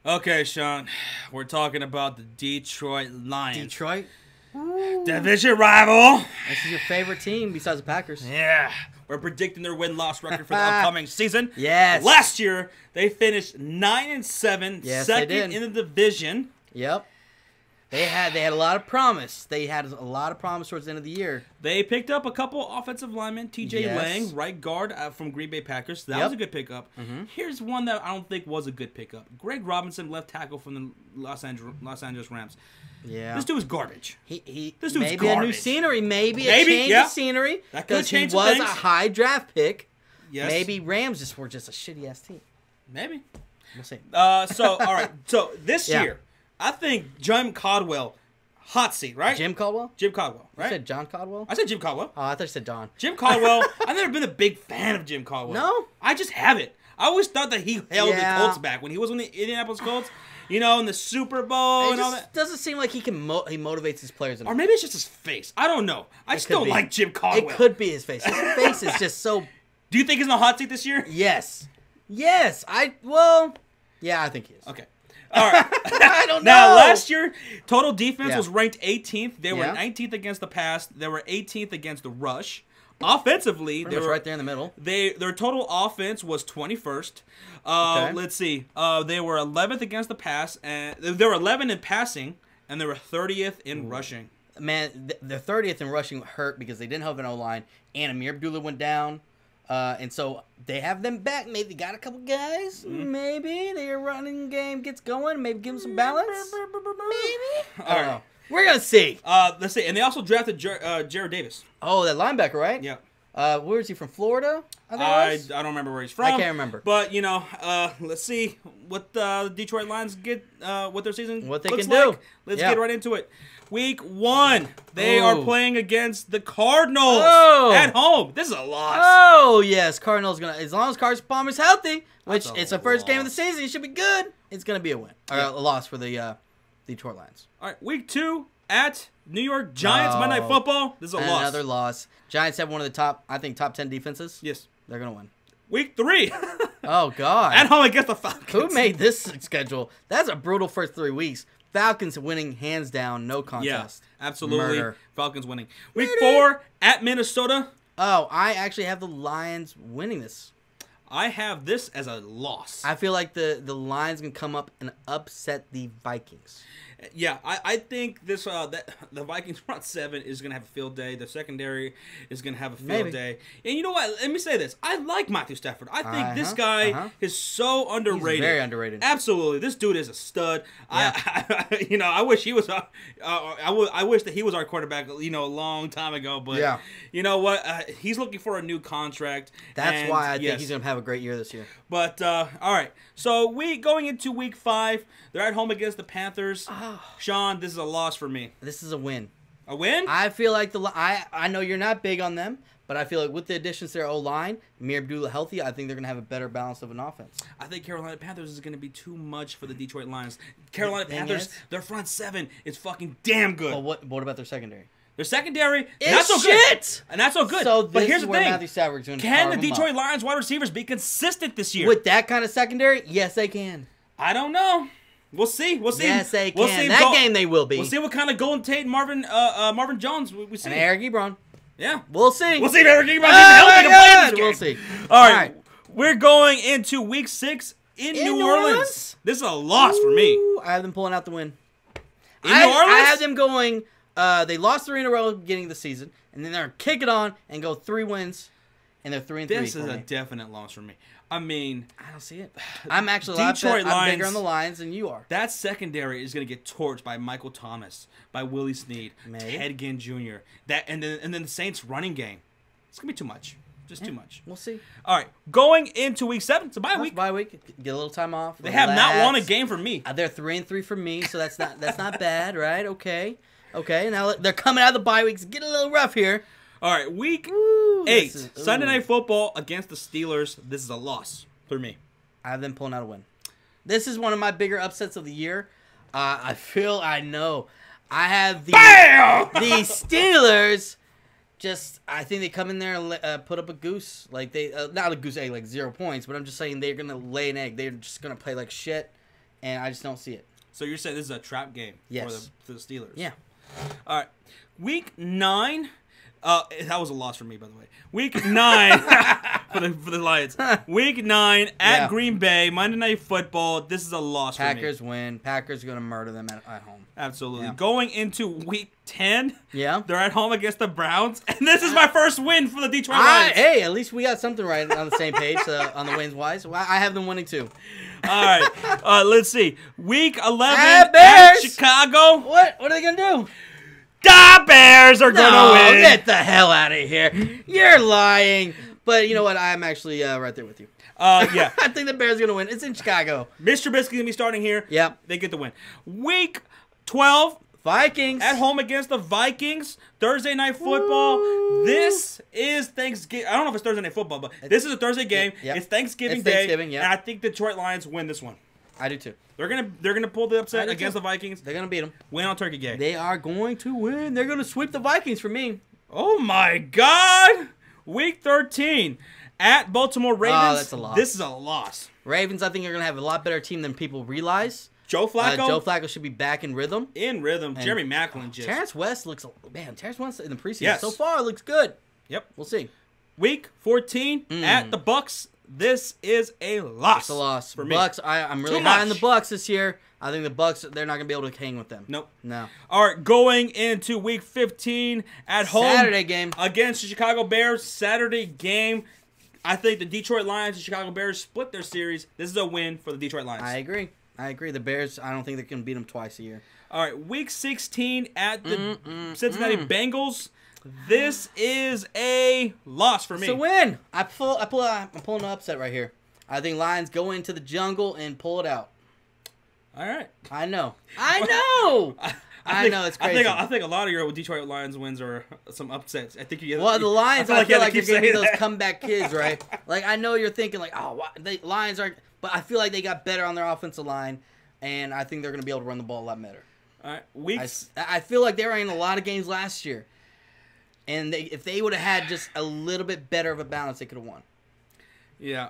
Okay, Sean, we're talking about the Detroit Lions. Detroit? Division rival. This is your favorite team besides the Packers. Yeah. We're predicting their win-loss record for the upcoming season. Yes. Last year, they finished 9-7, Yes, second they did. in the division. Yep. They had a lot of promise. They had a lot of promise towards the end of the year. They picked up a couple offensive linemen. T.J. Yes. Lang, right guard from Green Bay Packers. That Yep. was a good pickup. Here's one that I don't think was a good pickup. Greg Robinson, left tackle from the Los Angeles Rams. Yeah. This dude was garbage. He This dude's maybe a new garbage. scenery, maybe a Maybe, change yeah. of scenery. That could Because he change some was things. a high draft pick. Yes. Maybe Rams were just a shitty ass team. Maybe. We'll see. So, all right. So, this Yeah. year, I think Jim Caldwell, hot seat, right? Jim Caldwell? Jim Caldwell, You right? said John Caldwell? I said Jim Caldwell. Oh, I thought you said John. Jim Caldwell. I've never been a big fan of Jim Caldwell. No? I just haven't. I always thought that he held Yeah. the Colts back when he was on the Indianapolis Colts. You know, in the Super Bowl It and all just that. doesn't seem like he motivates his players enough. Or maybe it's just his face. I don't know. I just could don't be. like Jim Caldwell. It could be his face. His face is just so... Do you think he's in the hot seat this year? Yes. Yes. Yeah, I think he is. Okay. All right. I don't know. Now, last year, total defense Yeah. was ranked 18th. They were Yeah. 19th against the pass. They were 18th against the rush. Offensively, Pretty they much were right there in the middle. Their total offense was 21st. Okay. Let's see. They were 11th against the pass, and they were 11 in passing, and they were 30th in rushing. Man, the 30th in rushing hurt because they didn't have an O-line, and Amir Abdullah went down. And so they have them back. Maybe they got a couple guys. Maybe their running game gets going. Maybe give them some balance. Maybe. All right. We're going to see. Let's see. And they also drafted Jared Davis. Oh, that linebacker, right? Yeah. Where is he from? Florida? I think it I was? don't remember where he's from. I can't remember. But, you know, let's see what the Detroit Lions get, what their season What they looks can do. like. Let's Yeah. get right into it. Week 1, they Ooh. are playing against the Cardinals Oh. at home. This is a loss. Oh, yes. Cardinals going to, as long as Carson Palmer's healthy, which That's a it's the first game of the loss. season, it should be good. It's going to be a win. Or a loss for the Detroit Lions. All right, Week 2 at New York Giants, Oh. Monday Night Football. This is a loss. Another loss. Giants have one of the top 10 defenses. Yes. They're going to win. Week 3 Oh, God. at home against the Falcons. Who made this schedule? That's a brutal first 3 weeks. Falcons winning hands down, no Yeah, contest. absolutely. Murder. Falcons winning. Week 4 at Minnesota. Oh, I actually have the Lions winning this. I have this as a loss. I feel like the Lions can come up and upset the Vikings. Yeah, I think this that the Vikings front 7 is gonna have a field day. The secondary is gonna have a field Maybe. day. And you know what? Let me say this: I like Matthew Stafford. I think this guy is so underrated. He's very underrated. Absolutely, this dude is a stud. Yeah. I wish he was. I wish that he was our quarterback. You know, a long time ago. But Yeah. you know what? He's looking for a new contract. That's and why I think yes. he's going to have a great year this year. But all right, so going into Week 5, they're at home against the Panthers. Sean, this is a loss for me. This is a win. A win? I feel like I know you're not big on them, but I feel like with the additions to their O-line, Amir Abdullah healthy, I think they're going to have a better balance of an offense. I think Carolina Panthers is going to be too much for the Detroit Lions. Carolina thing Panthers, is- their front 7 is fucking damn good. But what about their secondary? Their secondary, It's not so shit! good. Not so good. So but this here's is the where thing. Matthew Stafford's going to Can the carve 'em up. Detroit Lions wide receivers be consistent this year? With that kind of secondary, yes, they can. I don't know. We'll see. We'll see. Yes, they We'll can. see That game they will be. We'll see what kind of Golden Tate and Marvin Jones we see. And Eric Ebron. Yeah. We'll see. We'll see if Eric Ebron's even Oh, healthy my to play God. this game. We'll see. All right. We're going into Week 6 in New Orleans. This is a loss for me. Ooh, I have them pulling out the win. In New Orleans? I have them going. They lost 3 in a row at the beginning of the season, and then they're kick it on and go 3 wins, and they're 3-3. This for is a me. definite loss for me. I mean, I don't see it. I'm actually a lot Detroit I'm bigger Lions- on the Lions than you are. that secondary is going to get torched by Michael Thomas, by Willie Snead, Maybe. Ted Ginn Jr. And then the Saints running game. It's going to be too much. Just too much. We'll see. All right. Going into Week 7. It's a bye week. Bye week. Get a little time off. They have not won a game for me. They're 3-3 for me, so that's not bad, right? Okay. Now they're coming out of the bye weeks. Get a little rough here. All right. Week Ooh, 8. this is- Sunday ooh. Night Football against the Steelers. This is a loss for me. I have them pulling out a win. This is one of my bigger upsets of the year. I know. I have the Steelers. I think they come in there and put up a goose. Like not a goose egg, like 0 points. But I'm just saying they're gonna lay an egg. They're just gonna play like shit, and I just don't see it. So you're saying this is a trap game Yes. for the Steelers? Yeah. All right. Week 9. That was a loss for me, by the way. Week 9 for the Lions. Week 9 at Green Bay, Monday Night Football. This is a loss for me. Packers win. Packers are going to murder them at home. Absolutely. Yeah. Going into Week 10, yeah, they're at home against the Browns, and this is my first win for the Detroit Lions. Hey, at least we got something right on the same page on the wins wise. Well, I have them winning too. All right. Let's see. Week 11 Bears. at Chicago. What are they going to do? The Bears are going to win. Get the hell out of here. You're lying. But you know what? I'm actually right there with you. Yeah. I think the Bears are going to win. It's in Chicago. Mr. Trubisky's going to be starting here. Yep. They get the win. Week 12. Vikings. At home against the Vikings. Thursday Night Football. Woo. This is Thanksgiving. I don't know if it's Thursday Night Football, but this is a Thursday game. Yep. It's Thanksgiving It's Day. Thanksgiving, yeah. And I think Detroit Lions win this one. I do too. They're gonna pull the upset against the Vikings. They're going to beat them. Win on Turkey Day. They are going to win. They're going to sweep the Vikings for me. Oh my God! Week 13 at Baltimore Ravens. Oh, that's a loss. This is a loss. Ravens, I think, are going to have a lot better team than people realize. Joe Flacco. Joe Flacco should be back in rhythm. And Jeremy Maclin just. Terrence West looks, Terrence West in the preseason so Yes. far looks good. Yep. We'll see. Week 14 at the Bucks. This is a loss. It's a loss for me. Bucks. I'm really Too high on much. the Bucks this year. I think the Bucks, they're not going to be able to hang with them. Nope. No. All right, going into Week 15 at home. Saturday game. Against the Chicago Bears. Saturday game. I think the Detroit Lions and Chicago Bears split their series. This is a win for the Detroit Lions. I agree. The Bears, I don't think they can beat them twice a year. All right, Week 16 at the Cincinnati Bengals. This is a loss for me. It's a win. I'm pulling an upset right here. I think Lions go into the jungle and pull it out. All right. I know. I know, it's crazy. I think a lot of your Detroit Lions wins are some upsets. I think you. Well, the Lions, I feel like you're they're going to be saying those that. comeback kids, right? Like, I know you're thinking, like, oh, the Lions aren't. But I feel like they got better on their offensive line, and I think they're going to be able to run the ball a lot better. All right, weeks. I feel like they were in a lot of games last year, and if they would have had just a little bit better of a balance, they could have won. Yeah.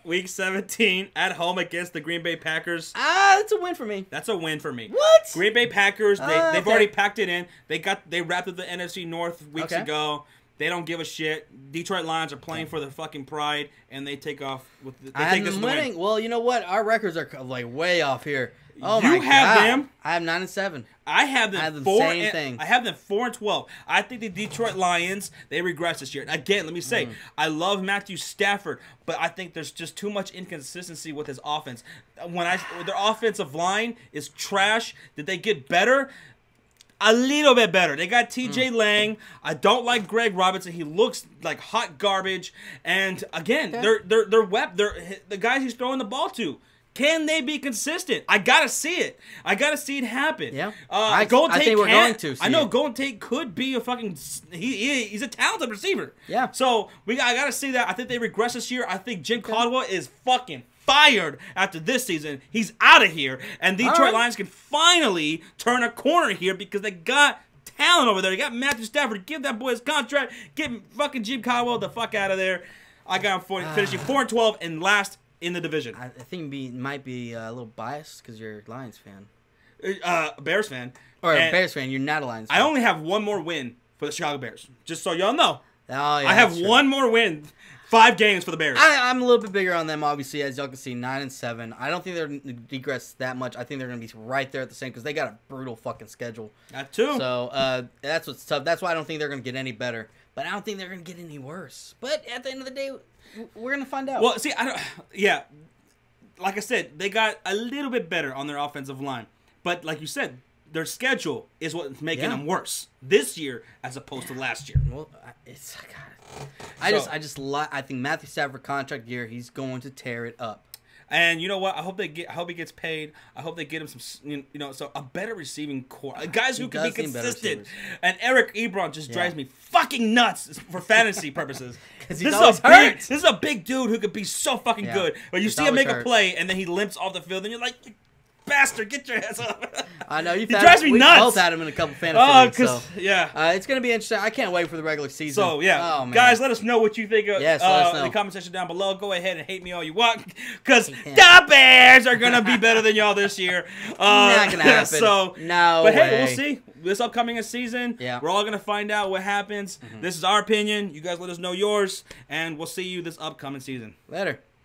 Week 17 at home against the Green Bay Packers. That's a win for me. That's a win for me. What? Green Bay Packers, they've okay. already packed it in. They wrapped up the NFC North weeks Okay. ago. They don't give a shit. Detroit Lions are playing for their fucking pride, and they take off with. I have them winning. Well, you know what? Our records are like way off here. Oh You my have God. them. I have 9-7. I have them, I have the 4 same and, thing. I have them 4-12. I think the Detroit Lions, they regress this year. Again, let me say, I love Matthew Stafford, but I think there's just too much inconsistency with his offense. Their offensive line is trash. Did they get better? A little bit better. They got T.J. Lang. I don't like Robinson. He looks like hot garbage. And again, they're the guys he's throwing the ball to. Can they be consistent? I gotta see it. I gotta see it happen. Yeah. I think we're going to see I know it. Golden Tate could be a fucking. He's a talented receiver. Yeah. So I gotta see that. I think they regress this year. I think Jim Caldwell is fucking fired after this season. He's out of here, and Detroit Lions can finally turn a corner here because they got talent over there. They got Matthew Stafford. Give that boy his contract. Get fucking Jim Caldwell the fuck out of there. I got him finishing 4-12 and last in the division. I think might be a little biased because you're a Lions fan. Bears fan. Or a And Bears fan. You're not a Lions fan. I only have one more win for the Chicago Bears. Just so y'all know. Oh, yeah, I have that's true. one more win. 5 games for the Bears. I'm a little bit bigger on them, obviously, as y'all can see, 9-7. I don't think they're going to digress that much. I think they're going to be right there at the same because they got a brutal fucking schedule. That too. So that's what's tough. That's why I don't think they're going to get any better. But I don't think they're going to get any worse. But at the end of the day, we're going to find out. Well, see, I don't. Yeah, like I said, they got a little bit better on their offensive line, but like you said, their schedule is what's making them worse this year as opposed to last year. Well, it's God. I think Matthew Stafford contract year, he's going to tear it up. And you know what? I hope he gets paid. I hope they get him some, so a better receiving core, guys who can be consistent. And Eric Ebron just drives me fucking nuts for fantasy purposes. Because he's always hurt. This is a big dude who could be so fucking good. But you see him make a play and then he limps off the field, and you're like, bastard, get your ass up. I know He drives me nuts. We both had him in a couple fantasy leagues, so yeah. it's gonna be interesting. I can't wait for the regular season. So yeah, oh, man. guys, let us know what you think. Yes, let us know. In the comment section down below. Go ahead and hate me all you want, because the Bears are gonna be better than y'all this year. Not gonna happen. So no, but way. hey, we'll see. This upcoming season, we're all gonna find out what happens. This is our opinion. You guys let us know yours, and we'll see you this upcoming season. Later.